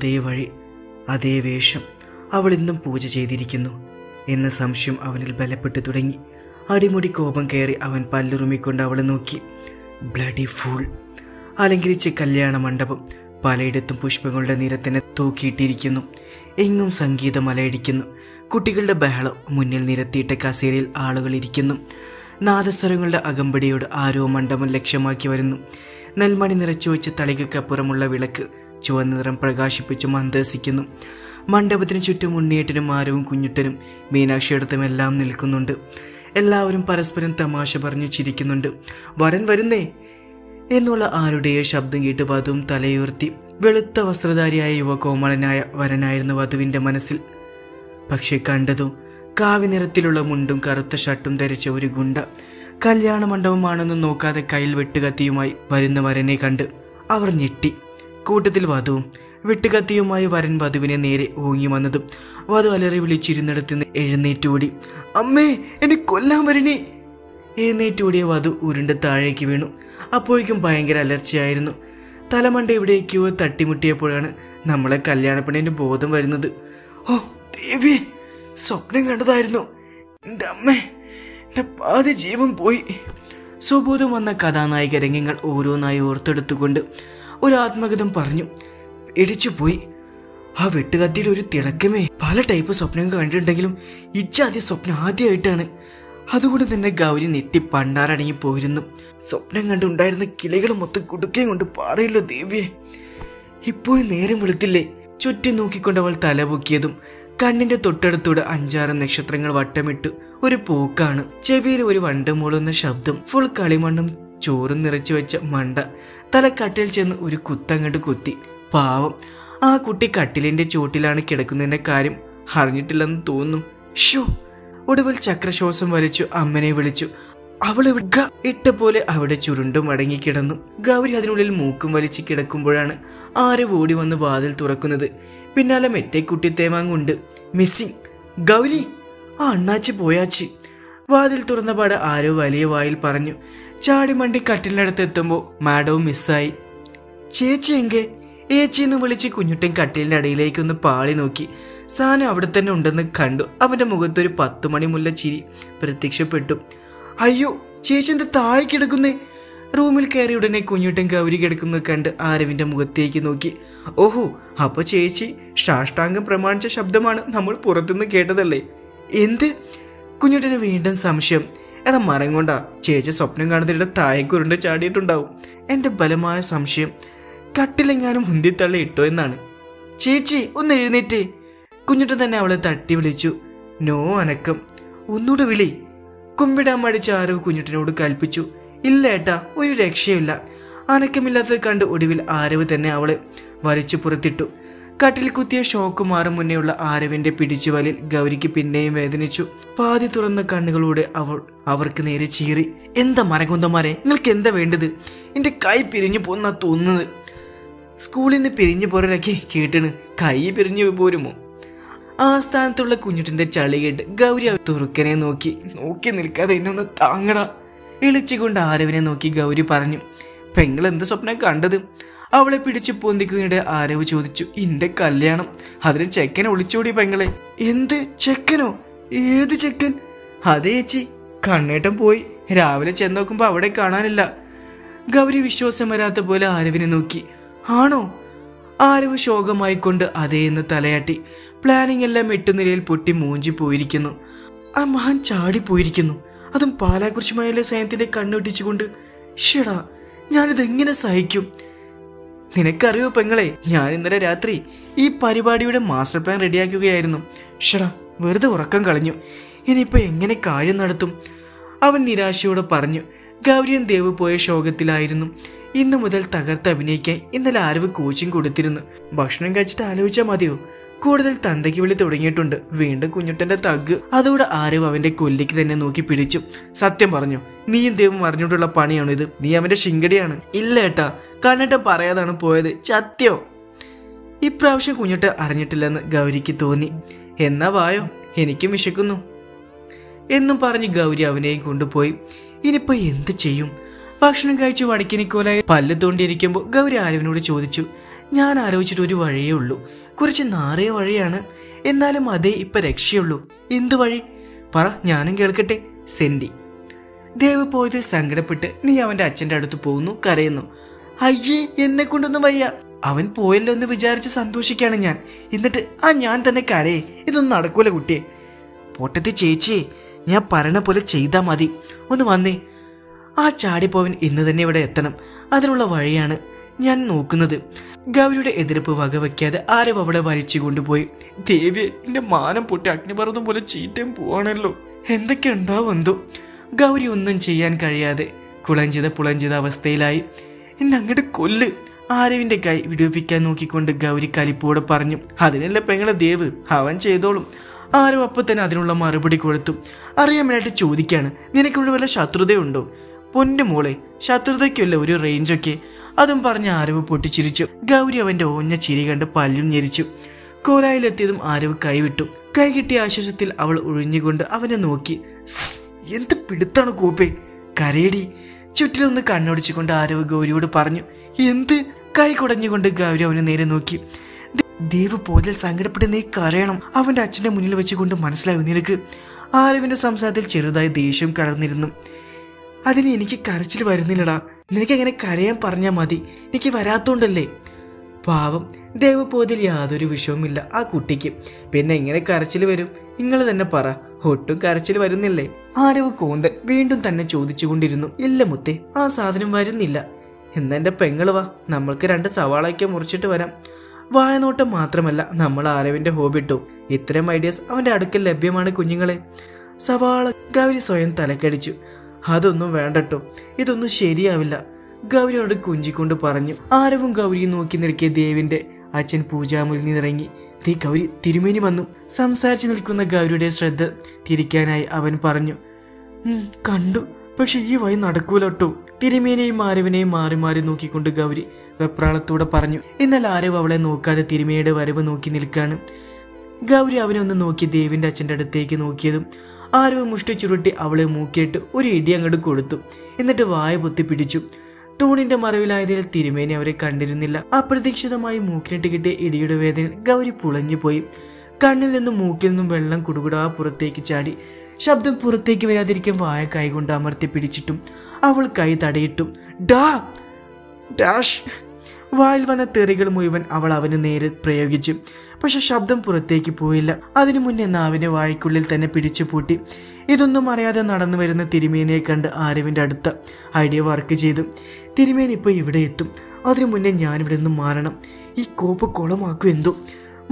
അതേ വഴി, അതേ വേഷം, അവൾ ഇന്നും പൂജ ചെയ്തിരിക്കുന്നു എന്ന സംശയം അവനിൽ ബലപ്പെട്ടു തുടങ്ങി. അടിമുടി കോപം കയറി അവൻ പല്ലുറുമിക്കൊണ്ട് അവളെ നോക്കി. Bloody fool! അലങ്കരിച്ച കല്യാണ മണ്ഡപം, പലയിടത്തും പുഷ്പങ്ങളുടെ നിര തന്നെ തൂക്കിയിട്ടിരിക്കുന്നു. എങ്ങും സംഗീതം അലയടിക്കുന്നു. കുട്ടികളുടെ ബഹളം, മുന്നിൽ നിരത്തിയിട്ട കസേരയിൽ ആളുകൾ ഇരിക്കുന്നു. നാദസ്വരങ്ങളുടെ അകമ്പടിയോട് ആരോ മണ്ഡപം ലക്ഷ്യമാക്കി വരുന്നു. നെൽമണി നിറച്ചു വെച്ച തളികക്കപ്പുറമുള്ള വിളക്ക് ചുവന്ന നിറം പ്രകാശിപ്പിച്ച് മന്ദസിക്കുന്നു. മണ്ഡപത്തിന് ചുറ്റും ഉണ്ണിയേട്ടനും ആരവും കുഞ്ഞുട്ടനും മീനാക്ഷിയടത്തുമെല്ലാം നിൽക്കുന്നുണ്ട്. എല്ലാവരും പരസ്പരം തമാശ പറഞ്ഞു ചിരിക്കുന്നുണ്ട്. വരൻ വരുന്നേ എന്നുള്ള ആരുടെയോ ശബ്ദം കേട്ട് വധുവും തലയുയർത്തി. വെളുത്ത വസ്ത്രധാരിയായ യുവകോമളനായ വരനായിരുന്നു വധുവിൻ്റെ മനസ്സിൽ. പക്ഷെ കണ്ടതോ കാവി നിറത്തിലുള്ള മുണ്ടും കറുത്ത ഷർട്ടും ധരിച്ച ഒരു ഗുണ്ട. കല്യാണ മണ്ഡപമാണെന്ന് നോക്കാതെ കയ്യിൽ വെട്ടുകത്തിയുമായി വരുന്ന വരനെ കണ്ട് അവർ ഞെട്ടി. കൂട്ടത്തിൽ വധുവും. വെട്ടുകത്തിയുമായി വരൻ വധുവിനെ നേരെ ഓങ്ങി വന്നതും വധു അലറി വിളിച്ചിരുന്നിടത്തുനിന്ന് എഴുന്നേറ്റോടി. അമ്മേ, എന്നെ കൊല്ലാൻ വരണേ! എഴുന്നേറ്റോടിയ വധു ഉരുണ്ട് താഴേക്ക് വീണു. അപ്പോഴേക്കും ഭയങ്കര അലർച്ചയായിരുന്നു. തലമണ്ട എവിടേക്കോ തട്ടിമുട്ടിയപ്പോഴാണ് നമ്മളെ കല്യാണപ്പെണ്ണിന് ബോധം വരുന്നത്. ഓ ദേവി, സ്വപ്നം കണ്ടതായിരുന്നു. എൻ്റെ അമ്മേ, എൻ്റെ പാതി ജീവൻ പോയി. സ്വബോധം വന്ന കഥാനായിക രംഗങ്ങൾ ഓരോന്നായി ഓർത്തെടുത്തുകൊണ്ട് ഒരു ആത്മകഥം പറഞ്ഞു. ഇടിച്ചുപോയി. ആ വെട്ടുകത്തിയുടെ ഒരു തിളക്കമേ! പല ടൈപ്പ് സ്വപ്നങ്ങൾ കണ്ടിട്ടുണ്ടെങ്കിലും ഇച്ചാദ്യ സ്വപ്നം ആദ്യമായിട്ടാണ്. അതുകൊണ്ട് തന്നെ ഗൗരി നെറ്റി പണ്ടാറടങ്ങി പോയിരുന്നു. സ്വപ്നം കണ്ടുണ്ടായിരുന്ന കിളികൾ മൊത്തം കുടുക്കയും കൊണ്ട് പാറയില്ലോ ദേവിയെ. ഇപ്പോഴും നേരം വെളുത്തില്ലേ? ചുറ്റും നോക്കിക്കൊണ്ട് അവൾ തലപൊക്കിയതും കണ്ണിന്റെ തൊട്ടടുത്തൂടെ 5-6 നക്ഷത്രങ്ങൾ വട്ടമിട്ട് ഒരു പൂക്കാണ്. ചെവിയിൽ ഒരു വണ്ട് മൂളുന്ന ശബ്ദം. ഫുൾ കളിമണ്ണും ചോറും നിറച്ചു വെച്ച മണ്ട. തലക്കട്ടിൽ ചെന്ന് ഒരു കുത്തങ്ങട്ട് കുത്തി. പാവം, ആ കുട്ടി കട്ടിലിന്റെ ചോട്ടിലാണ് കിടക്കുന്നതിന്റെ കാര്യം അറിഞ്ഞിട്ടില്ലെന്ന് തോന്നുന്നു. ഷോ! ഒടുവിൽ ചക്രശ്വാസം വലിച്ചു അമ്മനെ വിളിച്ചു. അവൾ ഇട്ട പോലെ അവിടെ ചുരുണ്ടും അടങ്ങിക്കിടന്നു. ഗൗരി അതിനുള്ളിൽ മൂക്കും വലിച്ച് കിടക്കുമ്പോഴാണ് ആര് ഓടി വന്ന് വാതിൽ തുറക്കുന്നത്. പിന്നാലെ മെറ്റെ കുട്ടി തേമാങ്ങുണ്ട്. മിസ്സിങ് ഗൗരി! ആ അണ്ണാച്ചി പോയാച്ചി! വാതിൽ തുറന്ന പാട് ആരോ വലിയ വായിൽ പറഞ്ഞു. ചാടിമണ്ടി കട്ടിലിനടുത്ത് എത്തുമ്പോൾ മാഡവും മിസ്സായി. ചേച്ചി എങ്കെ? ഏച്ചിന്ന് വിളിച്ച് കുഞ്ഞുട്ടൻ കട്ടിലിന്റെ അടിയിലേക്കൊന്ന് പാളി നോക്കി. സാധനം അവിടെ തന്നെ ഉണ്ടെന്ന് കണ്ടു. അവന്റെ മുഖത്തൊരു 10 മണി മുല്ല ചിരി പ്രത്യക്ഷപ്പെട്ടു. അയ്യോ, ചേച്ചി എന്താ താഴെ കിടക്കുന്നേ? റൂമിൽ കയറി ഉടനെ കുഞ്ഞുട്ടൻ ഗൗരി കിടക്കുന്നത് കണ്ട് ആരവിന്റെ മുഖത്തേക്ക് നോക്കി. ഓഹോ, അപ്പൊ ചേച്ചി സാഷ്ടാംഗം പ്രമാണിച്ച ശബ്ദമാണ് നമ്മൾ പുറത്തുനിന്ന് കേട്ടതല്ലേ? എന്ത്? കുഞ്ഞുട്ടന് വീണ്ടും സംശയം. എടാ മരം കൊണ്ടാ ചേച്ചി സ്വപ്നം കാണുന്നതിന്റെ താഴേക്കുരുണ്ട് ചാടിയിട്ടുണ്ടാവും. എന്റെ ബലമായ സംശയം കട്ടിലെങ്ങാനും മുന്തിത്തള്ളി ഇട്ടോ എന്നാണ്. ചേച്ചി ഒന്ന് എഴുന്നേറ്റേ! കുഞ്ഞുട്ടൻ തന്നെ അവളെ തട്ടി വിളിച്ചു. നോ അനക്കം. ഒന്നുകൂടെ വിളി. കുമ്പിടാൻ മടിച്ച ആരവ് കുഞ്ഞുട്ടനോട് കൽപ്പിച്ചു. ഇല്ല ഏട്ടാ, ഒരു രക്ഷയില്ല. അനക്കമില്ലാത്തത് കണ്ട് ഒടുവിൽ ആരവ് തന്നെ അവളെ വലിച്ചു പുറത്തിട്ടു. കട്ടിൽ കുത്തിയ ഷോക്ക് മാറും മുന്നേയുള്ള ആരവിന്റെ പിടിച്ചുവലിൽ ഗൗരിക്ക് പിന്നെയും വേദനിച്ചു. പാതി തുറന്ന കണ്ണുകളോടെ അവർക്ക് നേരെ ചീറി. എന്താ മരകുന്തമാരെ, നിങ്ങൾക്ക് എന്താ വേണ്ടത്? എന്റെ കൈ പിരിഞ്ഞു പോന്നാ തോന്നുന്നത്. സ്കൂളിൽ നിന്ന് പിരിഞ്ഞു പോരൊക്കെ കേട്ടിണ്, കൈ പിരിഞ്ഞു പോരുമോ? ആ സ്ഥാനത്തുള്ള കുഞ്ഞുട്ടിന്റെ ചളി കേട്ട് ഗൗരി തുറുക്കനെ നോക്കി നിൽക്കാതെ എന്നൊന്ന് താങ്ങടാ. ഇളിച്ചുകൊണ്ട് ആരവിനെ നോക്കി ഗൗരി പറഞ്ഞു. പെങ്ങൾ എന്ത് സ്വപ്നം കണ്ടത്? അവളെ പിടിച്ചു പൊന്തിക്കുന്നതിനിടെ ആരവ് ചോദിച്ചു. ഇന്റെ കല്യാണം, അതിന് ചെക്കനെ ഒളിച്ചോടി പെങ്ങളെ. എന്ത് ചെക്കനോ? ഏത് ചെക്കൻ? അതേ ചേച്ചി, കണ്ണേട്ടൻ പോയി. രാവിലെ ചെന്ന് നോക്കുമ്പോ അവിടെ കാണാനില്ല. ഗൗരി വിശ്വാസം വരാത്ത പോലെ ആരവിനെ നോക്കി. ആണോ? ആരവ് ശോകമായിക്കൊണ്ട് അതേന്ന് തലയാട്ടി. പ്ലാനിങ് എല്ലാം എട്ടുനിലയിൽ പൊട്ടി മൂഞ്ചി പോയിരിക്കുന്നു. ആ മഹാൻ ചാടിപ്പോയിരിക്കുന്നു. അതും പാലാക്കുറിച്ചുമായുള്ള സൈന്യത്തിന്റെ കണ്ണൊട്ടിച്ചുകൊണ്ട്. ഷടാ, ഞാനിതെങ്ങനെ സഹിക്കും? നിനക്കറിയോ പെങ്ങളെ, ഞാൻ ഇന്നലെ രാത്രി ഈ പരിപാടിയുടെ മാസ്റ്റർ പ്ലാൻ റെഡിയാക്കുകയായിരുന്നു. ഷടാ, വെറുതെ ഉറക്കം കളഞ്ഞു. ഇനിയിപ്പോ എങ്ങനെ കാര്യം നടത്തും? അവൻ നിരാശയോടെ പറഞ്ഞു. ഗൗരിയൻ ദേവ് പോയ ശോകത്തിലായിരുന്നു. ഇന്നു മുതൽ തകർത്ത് അഭിനയിക്കാൻ ഇന്നലെ ആരവ് കോച്ചിങ് കൊടുത്തിരുന്നു. ഭക്ഷണം കഴിച്ചിട്ട് ആലോചിച്ചാൽ മതിയോ? കൂടുതൽ തന്തയ്ക്ക് വിളി തുടങ്ങിയിട്ടുണ്ട്. വീണ്ടും കുഞ്ഞുട്ടന്റെ തഗ്. അതോടെ ആരവ് അവന്റെ കൊല്ലിക്ക് തന്നെ നോക്കി പിടിച്ചു. സത്യം പറഞ്ഞു, നീയും ദേവും അറിഞ്ഞിട്ടുള്ള പണിയാണോ ഇത്? നീ അവന്റെ ശിങ്കടിയാണ്. ഇല്ല ഏട്ടാ, കണ്ണേട്ടൻ പറയാതാണ് പോയത്. സത്യോ? ഇപ്രാവശ്യം കുഞ്ഞുട്ട അറിഞ്ഞിട്ടില്ലെന്ന് ഗൗരിക്ക് തോന്നി. എന്നാ വായോ, എനിക്കും വിശക്കുന്നു എന്നും പറഞ്ഞ് ഗൗരി അവനെയും കൊണ്ടുപോയി. ഇനിയിപ്പോ എന്ത് ചെയ്യും? ഭക്ഷണം കഴിച്ച് വടക്കിനിക്കോലായി പല്ല് തോണ്ടിയിരിക്കുമ്പോൾ ഗൗരി ആരവിനോട് ചോദിച്ചു. ഞാൻ ആലോചിച്ചിട്ട് ഒരു വഴിയേ ഉള്ളൂ. കുറച്ച് നാറിയ വഴിയാണ്, എന്നാലും അതേ ഇപ്പൊ രക്ഷയുള്ളൂ. എന്ത് വഴി പറ, ഞാനും കേൾക്കട്ടെ. സെന്റി. ദേവ് പോയതിൽ സങ്കടപ്പെട്ട് നീ അവന്റെ അച്ഛന്റെ അടുത്ത് പോകുന്നു, കരയുന്നു. അയ്യേ, എന്നെ കൊണ്ടൊന്നും വയ്യ. അവൻ പോയല്ലോ എന്ന് വിചാരിച്ച് സന്തോഷിക്കാണ് ഞാൻ. എന്നിട്ട് ഞാൻ തന്നെ കരയേ? ഇതൊന്നും നടക്കൂല കുട്ടിയെ. പൊട്ടത്തി ചേച്ചിയെ, ഞാൻ പറയണ പോലെ ചെയ്താൽ മതി. ഒന്ന് വന്നേ. ആ ചാടിപ്പോവൻ ഇന്ന് തന്നെ ഇവിടെ എത്തണം. അതിനുള്ള വഴിയാണ് ഞാൻ നോക്കുന്നത്. ഗൗരിയുടെ എതിർപ്പ് വകവയ്ക്കാതെ ആരവ് അവളെ വലിച്ചു കൊണ്ടുപോയി. ദേവിയെ, എന്റെ മാനം പൊട്ടി അഗ്നിപർവ്വതം പോലെ ചീറ്റം പോവാണല്ലോ. എന്തൊക്കെ ഉണ്ടാവും എന്തോ. ഗൗരി ഒന്നും ചെയ്യാൻ കഴിയാതെ പുളഞ്ചിത അവസ്ഥയിലായി. എന്നെ അങ്ങോട്ട് കൊല്ല്. ആരവിന്റെ കൈ വിടുവിപ്പിക്കാൻ നോക്കിക്കൊണ്ട് ഗൗരി കലിപ്പോടെ പറഞ്ഞു. അതിനല്ലേ പെങ്ങളെ ദേവ്, അവൻ ചെയ്തോളും. ആരവ് അപ്പൊ തന്നെ അതിനുള്ള മറുപടി കൊടുത്തു. അറിയാൻ വേണ്ടിയിട്ട് ചോദിക്കാണ്, നിനക്കുള്ള വല്ല ശത്രുതയുണ്ടോ? പൊന്നു മോളെ, ശത്രുതയ്ക്കല്ല ഒരു റേഞ്ചൊക്കെ. അതും പറഞ്ഞ് ആരവ് പൊട്ടിച്ചിരിച്ചു. ഗൗരി അവന്റെ ഓഞ്ഞ ചിരി കണ്ട് പല്ലും ഞെരിച്ചു. കോലായിലെത്തിയതും ആരവ് കൈവിട്ടു. കൈ കിട്ടിയ ആശ്വാസത്തിൽ അവൾ ഒഴിഞ്ഞുകൊണ്ട് അവനെ നോക്കി. എന്ത് പിടുത്താണ് കോപ്പേ, കരയടി. ചുറ്റിലൊന്ന് കണ്ണൊടിച്ചുകൊണ്ട് ആരവ് ഗൗരിയോട് പറഞ്ഞു. എന്ത്? കൈ കുടഞ്ഞുകൊണ്ട് ഗൗരി അവന് നേരെ നോക്കി. ദേവ് പോയതിൽ സങ്കടപ്പെട്ട് നീ കരയണം. അവന്റെ അച്ഛന്റെ മുന്നിൽ വെച്ചുകൊണ്ട് മനസ്സിലാവും നിനക്ക്. ആരവിന്റെ സംസാരത്തിൽ ചെറുതായി ദേഷ്യം കലർന്നിരുന്നു. അതിന് എനിക്ക് കരച്ചിൽ വരുന്നില്ലടാ. നിനക്കെങ്ങനെ കരയാൻ പറഞ്ഞാൽ മതി, എനിക്ക് വരാത്തോണ്ടല്ലേ. പാവം, ദേവ് പോയതിൽ യാതൊരു വിഷവുമില്ല ആ കുട്ടിക്ക്. പിന്നെ എങ്ങനെ കരച്ചിൽ വരും? നിങ്ങൾ തന്നെ പറ. ഒട്ടും കരച്ചിൽ വരുന്നില്ലേ? ആരവ് കോന്തൻ വീണ്ടും തന്നെ ചോദിച്ചുകൊണ്ടിരുന്നു. ഇല്ല മുത്തേ, ആ സാധനം വരുന്നില്ല. എന്നെന്റെ പെങ്ങള് വാ, നമ്മൾക്ക് 2 സവാളയ്ക്ക് മുറിച്ചിട്ട് വരാം. വായനോട്ടം മാത്രമല്ല നമ്മൾ ആരവിന്റെ ഹോബിട്ടു. ഇത്തരം ഐഡിയാസ് അവന്റെ അടുക്കൽ ലഭ്യമാണ് കുഞ്ഞുങ്ങളെ. സവാള. ഗൗരി സ്വയം തലക്കടിച്ചു. അതൊന്നും വേണ്ടട്ടോ, ഇതൊന്നും ശരിയാവില്ല. ഗൗരിയോട് കുഞ്ചിക്കൊണ്ട് പറഞ്ഞു. ആരവും ഗൗരിയെ നോക്കി നിൽക്കിയ ദേവിന്റെ അച്ഛൻ പൂജാമുറിയിൽ നിന്നിറങ്ങി. ഗൗരി, തിരുമേനി വന്നു. സംസാരിച്ചു നിൽക്കുന്ന ഗൗരിയുടെ ശ്രദ്ധ തിരിക്കാനായി അവൻ പറഞ്ഞു. കണ്ടു, പക്ഷെ ഈ വഴി നടക്കൂലോട്ടോ. തിരുമേനെയും ആരവിനെയും മാറി മാറി നോക്കിക്കൊണ്ട് ഗൗരി വെപ്രാളത്തോടെ പറഞ്ഞു. എന്നാൽ ആരവ് അവളെ നോക്കാതെ തിരുമേനിയുടെ വരവ് നോക്കി നിൽക്കാണ്. ഗൗരി അവനെ ഒന്ന് നോക്കി ദേവിന്റെ അച്ഛൻ്റെ അടുത്തേക്ക് നോക്കിയതും ആരവ് മുഷ്ടി ചുരുട്ടി അവളെ മൂക്കിയിട്ട് ഒരു ഇടി അങ്ങോട്ട് കൊടുത്തു. എന്നിട്ട് വായ പൊത്തി പിടിച്ചു. തൂണിന്റെ മറവിലായതിനാൽ തിരുമേനി അവരെ കണ്ടിരുന്നില്ല. അപ്രതീക്ഷിതമായി മൂക്കിനിട്ട് കിട്ടിയ ഇടിയുടെ വേദന ഗൗരി പുളഞ്ഞു പോയി. കണ്ണിൽ നിന്നും മൂക്കിൽ നിന്നും വെള്ളം കുടുകുടാ പുറത്തേക്ക് ചാടി. ശബ്ദം പുറത്തേക്ക് വരാതിരിക്കാൻ വായ കൈകൊണ്ട് അമർത്തി പിടിച്ചിട്ടും അവൾ കൈ തടയിട്ടു. ഡാഷ്. വായിൽ വന്ന തെറികൾ മുഴുവൻ അവൾ അവന് നേരെ പ്രയോഗിച്ചു. പക്ഷെ ശബ്ദം പുറത്തേക്ക് പോയില്ല. അതിനു മുന്നേ നാവിനെ വായ്ക്കുള്ളിൽ തന്നെ പിടിച്ചു പൂട്ടി. ഇതൊന്നും അറിയാതെ നടന്നു വരുന്ന തിരുമേനിയെ കണ്ട് ആരവിന്റെ അടുത്ത ഐഡിയ വർക്ക് ചെയ്തു. തിരുമേനി ഇപ്പോൾ ഇവിടെ എത്തും. അതിനു മുന്നേ ഞാനിവിടെ നിന്ന് മാറണം. ഈ കോപ്പ് കുളമാക്കും എന്തോ.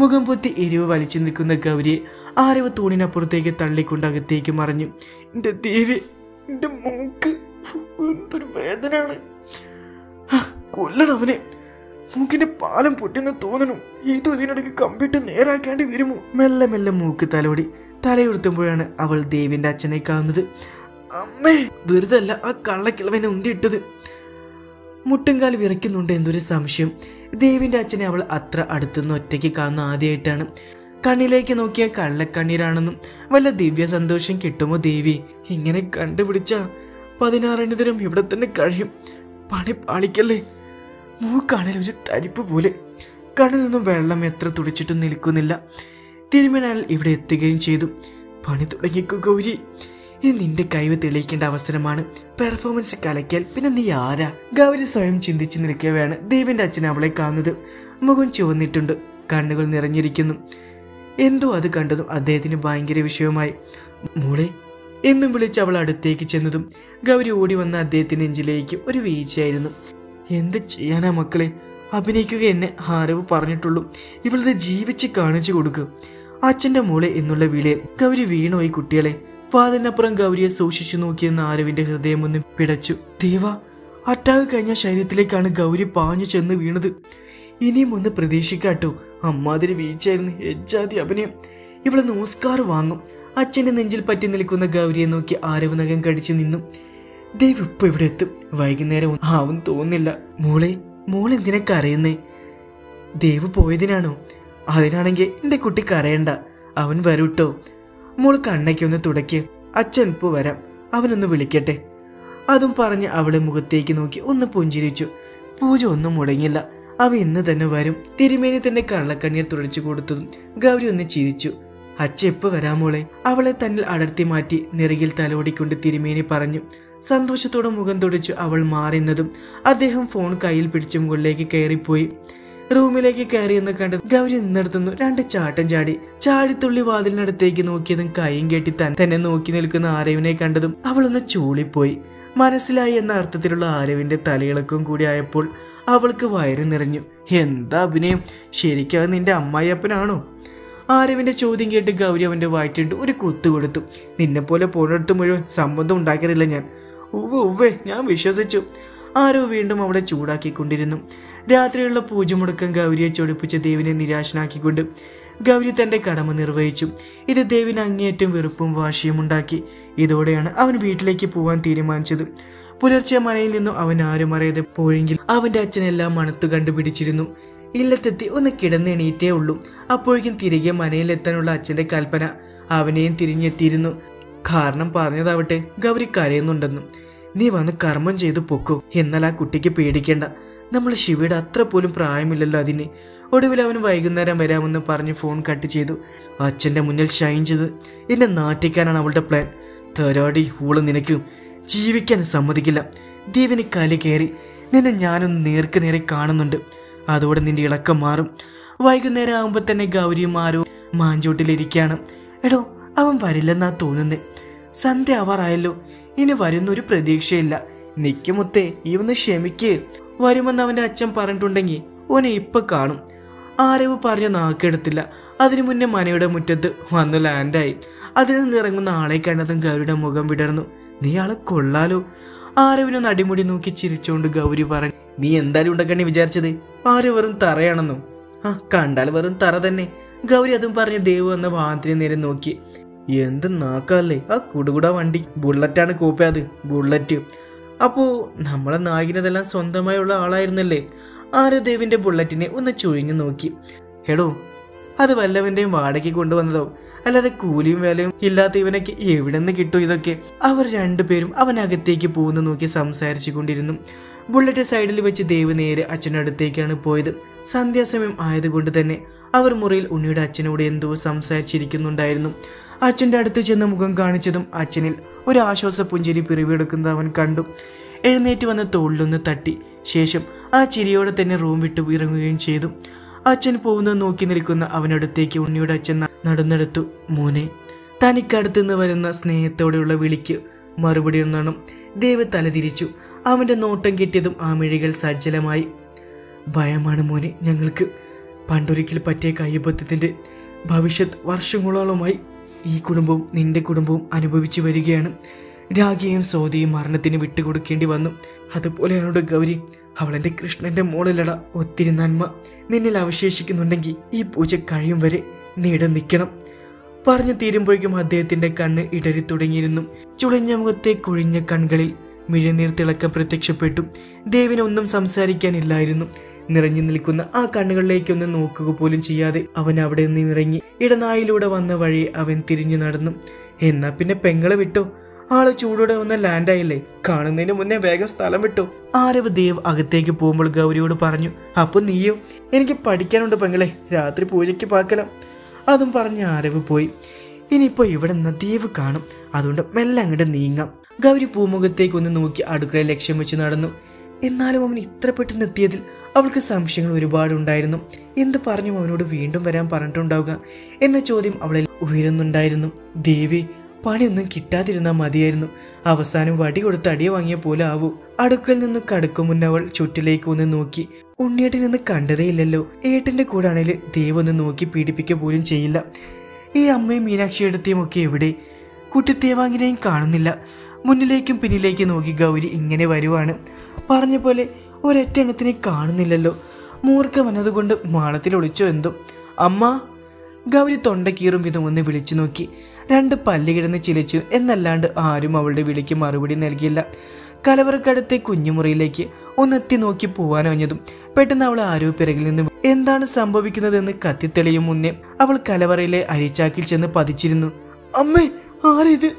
മുഖം പൊത്തി എരിവ് വലിച്ചു നിൽക്കുന്ന ഗൗരിയെ ആരവ് തൂണിനപ്പുറത്തേക്ക് തള്ളിക്കൊണ്ട് അകത്തേക്ക് മറഞ്ഞു. എന്റെ ദേവി, എന്റെ മൂക്ക് എന്തൊരു വേദനയാണ്. കൊല്ലണവനെ. മൂക്കിന്റെ പാലം പൊട്ടിന്ന് തോന്നണം. ഏതോ ഇതിനിടയ്ക്ക് കമ്പിട്ട് നേരാക്കേണ്ടി വരുമോ? മെല്ലെ മെല്ലെ മൂക്ക് തലോടി തലയുടുത്തുമ്പോഴാണ് അവൾ ദേവിന്റെ അച്ഛനെ കാണുന്നത്. അമ്മേ, വെറുതെ അല്ല ആ കള്ളക്കിളവനെ ഉന്തിയിട്ടത്. മുട്ടുംകാൽ വിറയ്ക്കുന്നുണ്ട് എന്തൊരു സംശയം. ദേവിന്റെ അച്ഛനെ അവൾ അത്ര അടുത്തുനിന്ന് ഒറ്റയ്ക്ക് കാണുന്ന ആദ്യമായിട്ടാണ്. കണ്ണിലേക്ക് നോക്കിയ കള്ളക്കണ്ണീരാണെന്നും വല്ല ദിവ്യ സന്തോഷം കിട്ടുമോ ദേവി? ഇങ്ങനെ കണ്ടുപിടിച്ച 16 ഇവിടെ തന്നെ കഴിയും. പണി പാളിക്കല്ലേ. മൂക്കാണേൽ ഒരു തരിപ്പ് പോലെ. കണ്ണിൽ നിന്നും വെള്ളം എത്ര തുടിച്ചിട്ടും നിൽക്കുന്നില്ല. തിരുമേനാൽ ഇവിടെ എത്തുകയും ചെയ്തു. പണി തുടങ്ങിക്കോ ഗൗരി. ഇത് നിന്റെ കഴിവ് തെളിയിക്കേണ്ട അവസരമാണ്. പെർഫോമൻസ് കലക്കിയാൽ പിന്നെ നീ ആരാ? ഗൗരി സ്വയം ചിന്തിച്ചു നിൽക്കവെയാണ് ദേവിന്റെ അച്ഛൻ അവളെ കാണുന്നത്. മുഖം ചുവന്നിട്ടുണ്ട്, കണ്ണുകൾ നിറഞ്ഞിരിക്കുന്നു. എന്തോ അത് കണ്ടതും അദ്ദേഹത്തിന് ഭയങ്കര വിഷയമായി. മോളെ എന്നും വിളിച്ച് അവൾ അടുത്തേക്ക് ചെന്നതും ഗൗരി ഓടി വന്ന അദ്ദേഹത്തിന്റെ നെഞ്ചിലേക്ക് ഒരു വീഴ്ചയായിരുന്നു. എന്ത് ചെയ്യാനാ മക്കളെ, അഭിനയിക്കുക എന്നെ ആരവ് പറഞ്ഞിട്ടുള്ളൂ. ഇവളത് ജീവിച്ച് കാണിച്ചു കൊടുക്കുക. അച്ഛന്റെ മോളെ എന്നുള്ള വിളിയിൽ ഗൗരി വീണോയി കുട്ടികളെ. വാതിനപ്പുറം ഗൗരിയെ സൂക്ഷിച്ചു നോക്കിയെന്ന ആരവിന്റെ ഹൃദയം ഒന്ന് പിടച്ചു. ദേവ, അറ്റാക്ക് കഴിഞ്ഞ ശരീരത്തിലേക്കാണ് ഗൗരി പാഞ്ഞു ചെന്ന് വീണത്. ഇനിയും ഒന്ന് പ്രതീക്ഷിക്കാട്ടോ. അമ്മാതിരി വീഴ്ചയായിരുന്നു. എജ്ജാതി അഭിനയം. ഇവളൊന്ന് ഓസ്കാർ വാങ്ങും. അച്ഛന്റെ നെഞ്ചിൽ പറ്റി നിൽക്കുന്ന ഗൗരിയെ നോക്കി ആരവ് നഖം കടിച്ചു നിന്നു. ദേവ് ഇപ്പൊ ഇവിടെ എത്തും. വൈകുന്നേരം ആവും തോന്നില്ല. മോളെന്തിനെ കരയുന്നേ? ദേവ് പോയതിനാണോ? അതിനാണെങ്കിൽ എന്റെ കുട്ടി കരയണ്ട, അവൻ വരൂട്ടോ. മോൾ കണ്ണയ്ക്കൊന്ന് തുടക്കി. അച്ഛൻ ഇപ്പൊ വരാം, അവനൊന്ന് വിളിക്കട്ടെ. അതും പറഞ്ഞ് അവളെ മുഖത്തേക്ക് നോക്കി ഒന്ന് പുഞ്ചിരിച്ചു. പൂജ ഒന്നും മുടങ്ങില്ല. അവ ഇന്ന് തന്നെ വരും. തിരുമേനി തന്നെ കള്ളക്കണ്ണീർ തുടച്ചു കൊടുത്തതും ഗൗരി ഒന്ന് ചിരിച്ചു. അച്ഛ എപ്പോ വരാമോളെ? അവളെ തന്നിൽ അടർത്തി മാറ്റി നെറുകിൽ തലോടിക്കൊണ്ട് തിരുമേനി പറഞ്ഞു. സന്തോഷത്തോടെ മുഖം തുടച്ചു അവൾ മാറുന്നതും അദ്ദേഹം ഫോൺ കയ്യിൽ പിടിച്ച് മുകളിലേക്ക് കയറിപ്പോയി. റൂമിലേക്ക് കയറിയെന്ന് കണ്ട് ഗൗരി നിന്നിടത്തുനിന്ന് 2 ചാട്ടം ചാടി. ചാടിത്തുള്ളി വാതിലിനടുത്തേക്ക് നോക്കിയതും കൈയും കെട്ടി തന്നെ നോക്കി നിൽക്കുന്ന ആരവിനെ കണ്ടതും അവളൊന്ന് ചൂളിപ്പോയി. മനസ്സിലായി എന്ന അർത്ഥത്തിലുള്ള ആരവിന്റെ തലയിളക്കവും കൂടി ആയപ്പോൾ അവൾക്ക് വയറ് നിറഞ്ഞു. എന്താ അഭിനയം? ശരിക്കും നിന്റെ അമ്മായിയപ്പനാണോ? ആരവിന്റെ ചോദ്യം കേട്ട് ഗൗരി അവന്റെ വയറ്റിട്ട് ഒരു കുത്തു കൊടുത്തു. നിന്നെപ്പോലെ പോണെടുത്ത് മുഴുവൻ സംബന്ധം ഉണ്ടാക്കാറില്ല ഞാൻ. ഉവ്വേ ഞാൻ വിശ്വസിച്ചു. ആരവ് വീണ്ടും അവളെ ചൂടാക്കിക്കൊണ്ടിരുന്നു. രാത്രിയുള്ള പൂജമുടക്കം ഗൗരിയെ ചൊടിപ്പിച്ച ദേവിനെ നിരാശനാക്കിക്കൊണ്ട് ഗൗരി തന്റെ കടമ നിർവഹിച്ചു. ഇത് ദേവിന് അങ്ങേയറ്റം വെറുപ്പും വാശിയും ഉണ്ടാക്കി. ഇതോടെയാണ് അവൻ വീട്ടിലേക്ക് പോവാൻ തീരുമാനിച്ചത്. പുലർച്ചെ മനയിൽ നിന്നും അവൻ ആരും അറിയാതെ പോയെങ്കിൽ അവന്റെ അച്ഛനെല്ലാം മണത്തു കണ്ടുപിടിച്ചിരുന്നു. ഇല്ലത്തെത്തി ഒന്ന് കിടന്നെണീറ്റേ ഉള്ളൂ. അപ്പോഴേക്കും തിരികെ മനയിലെത്താനുള്ള അച്ഛന്റെ കൽപ്പന അവനെയും തിരിഞ്ഞെത്തിയിരുന്നു. കാരണം പറഞ്ഞതാവട്ടെ ഗൗരി കരയുന്നുണ്ടെന്നും. നീ വന്ന് കർമ്മം ചെയ്ത് പൊക്കോ, എന്നാൽ ആ കുട്ടിക്ക് പേടിക്കേണ്ട. നമ്മൾ ശിവയുടെ അത്ര പോലും പ്രായമില്ലല്ലോ അതിന്. ഒടുവിൽ അവൻ വൈകുന്നേരം വരാമെന്ന് പറഞ്ഞ് ഫോൺ കട്ട് ചെയ്തു. അച്ഛന്റെ മുന്നിൽ ഷൈൻ ചെയ്ത് എന്നെ നാട്ടിക്കാനാണ് അവളുടെ പ്ലാൻ. തേരാടി ഊള് നിനക്ക് ജീവിക്കാൻ സമ്മതിക്കില്ല. ദേവിന് കലി കയറി. നിന്നെ ഞാനൊന്ന് നേർക്ക് നേരെ കാണുന്നുണ്ട്. അതോടെ നിന്റെ ഇളക്കം മാറും. വൈകുന്നേരം ആകുമ്പോൾ തന്നെ ഗൗരിയും ആരോ മാഞ്ചോട്ടിലിരിക്കുകയാണ്. എടോ അവൻ വരില്ലെന്നാ തോന്നുന്നേ. സന്ധ്യ ആവാറായല്ലോ. ഇനി വരുന്നൊരു പ്രതീക്ഷയില്ല. നിക്കുമുത്തേ ഈ ഒന്ന് ക്ഷമിക്കേ. വരുമെന്ന് അവന്റെ അച്ഛൻ പറഞ്ഞിട്ടുണ്ടെങ്കിൽ ഓനെ ഇപ്പൊ കാണും. ആരവ് പറഞ്ഞ നാക്കെടുത്തില്ല. അതിനു മുന്നേ മനയുടെ മുറ്റത്ത് വന്നു ലാൻഡായി. അതിൽ നിന്ന് ഇറങ്ങുന്ന ആളെ കണ്ടതും ഗൗരിയുടെ മുഖം വിടർന്നു. നീ ആളെ കൊള്ളാലോ. ആരവിനൊന്ന് അടിമുടി നോക്കി ചിരിച്ചോണ്ട് ഗൗരി പറഞ്ഞു. നീ എന്തായാലും ഉണ്ടക്കണ്ണി വിചാരിച്ചത്? ആര് വെറും തറയാണെന്നോ? കണ്ടാൽ വെറും തറ തന്നെ. ഗൗരി അതും പറഞ്ഞ് ദേവ് എന്ന വാഹനത്തിന് നേരെ നോക്കി. എന്ത് നാക്കല്ലേ ആ കുടുകുട വണ്ടി. ബുള്ളറ്റാണ് കോപ്പ. അത് ബുള്ളറ്റ്. അപ്പോ നമ്മളെ നായകനതെല്ലാം സ്വന്തമായുള്ള ആളായിരുന്നല്ലേ? ആര് ദേവിന്റെ ബുള്ളറ്റിനെ ഒന്ന് ചുഴിഞ്ഞു നോക്കി. എടോ അത് വല്ലവന്റെയും വാടകയ്ക്ക് കൊണ്ടുവന്നതോ? അല്ലാതെ കൂലിയും വേലയും ഇല്ലാത്ത ഇവനൊക്കെ എവിടെ നിന്ന് കിട്ടും ഇതൊക്കെ? അവർ രണ്ടുപേരും അവനകത്തേക്ക് പോകുന്ന നോക്കി സംസാരിച്ചു കൊണ്ടിരുന്നു. ബുള്ളറ്റ് സൈഡിൽ വെച്ച് ദേവ് നേരെ അച്ഛൻ്റെ അടുത്തേക്കാണ് പോയത്. സന്ധ്യാസമയം ആയതുകൊണ്ട് തന്നെ അവർ മുറിയിൽ ഉണ്ണിയുടെ അച്ഛനോട് എന്തോ സംസാരിച്ചിരിക്കുന്നുണ്ടായിരുന്നു. അച്ഛൻ്റെ അടുത്ത് ചെന്ന് മുഖം കാണിച്ചതും അച്ഛനിൽ ഒരു ആശ്വാസ പുഞ്ചിരി പിറവിയെടുക്കുന്നത് അവൻ കണ്ടു. എഴുന്നേറ്റ് വന്ന് തോളിലൊന്ന് തട്ടി. ശേഷം ആ ചിരിയോടെ തന്നെ റൂം വിട്ടു ഇറങ്ങുകയും ചെയ്തു. അച്ഛൻ പോകുന്നത് നോക്കി നിൽക്കുന്ന അവനടുത്തേക്ക് ഉണ്ണിയുടെ അച്ഛൻ നടന്നെടുത്തു. മോനെ. തനിക്കടുത്തുനിന്ന് വരുന്ന സ്നേഹത്തോടെയുള്ള വിളിക്ക് മറുപടി ഒന്നാണ്. ദേവ് തലതിരിച്ചു. അവന്റെ നോട്ടം കിട്ടിയതും ആ മിഴികൾ സജ്ജലമായി. ഭയമാണ് മോനെ ഞങ്ങൾക്ക്. പണ്ടൊരിക്കൽ പറ്റിയ കയ്യബദ്ധത്തിന്റെ ഭവിഷ്യത്ത് വർഷങ്ങളോളമായി ഈ കുടുംബവും നിന്റെ കുടുംബവും അനുഭവിച്ചു വരികയാണ്. രാഗിയും സോദിയും മരണത്തിന് വിട്ടുകൊടുക്കേണ്ടി വന്നു. അതുപോലെയാണോട് ഗൗരി. അവളെന്റെ കൃഷ്ണന്റെ മോളിലട. ഒത്തിരി നന്മ നിന്നിൽ അവശേഷിക്കുന്നുണ്ടെങ്കിൽ ഈ പൂജ കഴിയും വരെ നീട നിൽക്കണം. പറഞ്ഞു തീരുമ്പോഴേക്കും അദ്ദേഹത്തിന്റെ കണ്ണ് ഇടറി തുടങ്ങിയിരുന്നു. ചുളിഞ്ഞ മുഖത്തെ കുഴിഞ്ഞ കൺകളിൽ മിഴിനീർ തിളക്കം പ്രത്യക്ഷപ്പെട്ടു. ദേവിനൊന്നും സംസാരിക്കാനില്ലായിരുന്നു. നിറഞ്ഞു നിൽക്കുന്ന ആ കണ്ണുകളിലേക്കൊന്ന് നോക്കുക പോലും ചെയ്യാതെ അവൻ അവിടെ നിന്ന് ഇറങ്ങി. ഇടനായിലൂടെ വന്ന വഴി അവൻ തിരിഞ്ഞു നടന്നു. എന്നാ പിന്നെ പെങ്ങളെ വിട്ടോ? ആള് ചൂടോടെ വന്ന ലാൻഡായില്ലേ? കാണുന്നതിന് മുന്നേ വേഗം സ്ഥലം വിട്ടോ. ആരവ് ദേവ് അകത്തേക്ക് പോകുമ്പോൾ ഗൗരിയോട് പറഞ്ഞു. അപ്പൊ നീയോ? എനിക്ക് പഠിക്കാനുണ്ട് പെങ്ങളെ. രാത്രി പൂജയ്ക്ക് പാക്കലം. അതും പറഞ്ഞ് ആരവ് പോയി. ഇനിയിപ്പോ ഇവിടെ നിന്ന് ദേവ് കാണും. അതുകൊണ്ട് മെല്ലെ അങ്ങോട്ട് നീങ്ങാം. ഗൗരി പൂമുഖത്തേക്ക് ഒന്ന് നോക്കി അടുക്കളയെ ലക്ഷ്യം വെച്ച് നടന്നു. എന്നാലും അവൻ ഇത്ര പെട്ടെന്ന് എത്തിയതിൽ അവൾക്ക് സംശയങ്ങൾ ഒരുപാടുണ്ടായിരുന്നു. എന്ത് പറഞ്ഞും അവനോട് വീണ്ടും വരാൻ പറഞ്ഞിട്ടുണ്ടാവുക എന്ന ചോദ്യം അവളിൽ ഉയരുന്നുണ്ടായിരുന്നു. ദേവി, പണിയൊന്നും കിട്ടാതിരുന്നാൽ മതിയായിരുന്നു. അവസാനം വടി കൊടുത്ത് അടിയ വാങ്ങിയ പോലെ ആവൂ. അടുക്കൽ നിന്ന് കടക്കും മുന്നേ അവൾ ചുറ്റിലേക്ക് ഒന്ന് നോക്കി. ഉണ്ണിയേട്ടൻ നിന്ന് കണ്ടതേ ഇല്ലല്ലോ. ഏട്ടന്റെ കൂടെ ആണെങ്കിൽ ദേവ് ഒന്ന് നോക്കി പീഡിപ്പിക്കുക പോലും ചെയ്യില്ല. ഈ അമ്മയും മീനാക്ഷി എടുത്തേയും ഒക്കെ എവിടെ? കുട്ടി ദേവാങ്കിനെയും കാണുന്നില്ല. മുന്നിലേക്കും പിന്നിലേക്കും നോക്കി ഗൗരി ഇങ്ങനെ വരുവാണ്. പറഞ്ഞ പോലെ ഒരൊറ്റ എണ്ണത്തിനെ കാണുന്നില്ലല്ലോ. മൂർഖ വന്നതുകൊണ്ട് മാളത്തിൽ ഒളിച്ചോ എന്തോ. അമ്മ. ഗൗരി തൊണ്ടക്കീറും വിധം ഒന്ന് വിളിച്ചു നോക്കി. 2 പല്ല് കിടന്ന് ചിരിച്ചു. എന്നല്ലാണ്ട് ആരും അവളുടെ വിളിക്ക് മറുപടി നൽകിയില്ല. കലവറക്കടുത്തെ കുഞ്ഞുമുറിയിലേക്ക് ഒന്നെത്തി നോക്കി പോവാനൊഞ്ഞതും പെട്ടെന്ന് അവൾ ആരോ പിറകിൽ നിന്ന് എന്താണ് സംഭവിക്കുന്നതെന്ന് കത്തിത്തെളിയും മുന്നേ അവൾ കലവറയിലെ അരിച്ചാക്കിൽ ചെന്ന് പതിച്ചിരുന്നു. അമ്മേ, ആരിത്?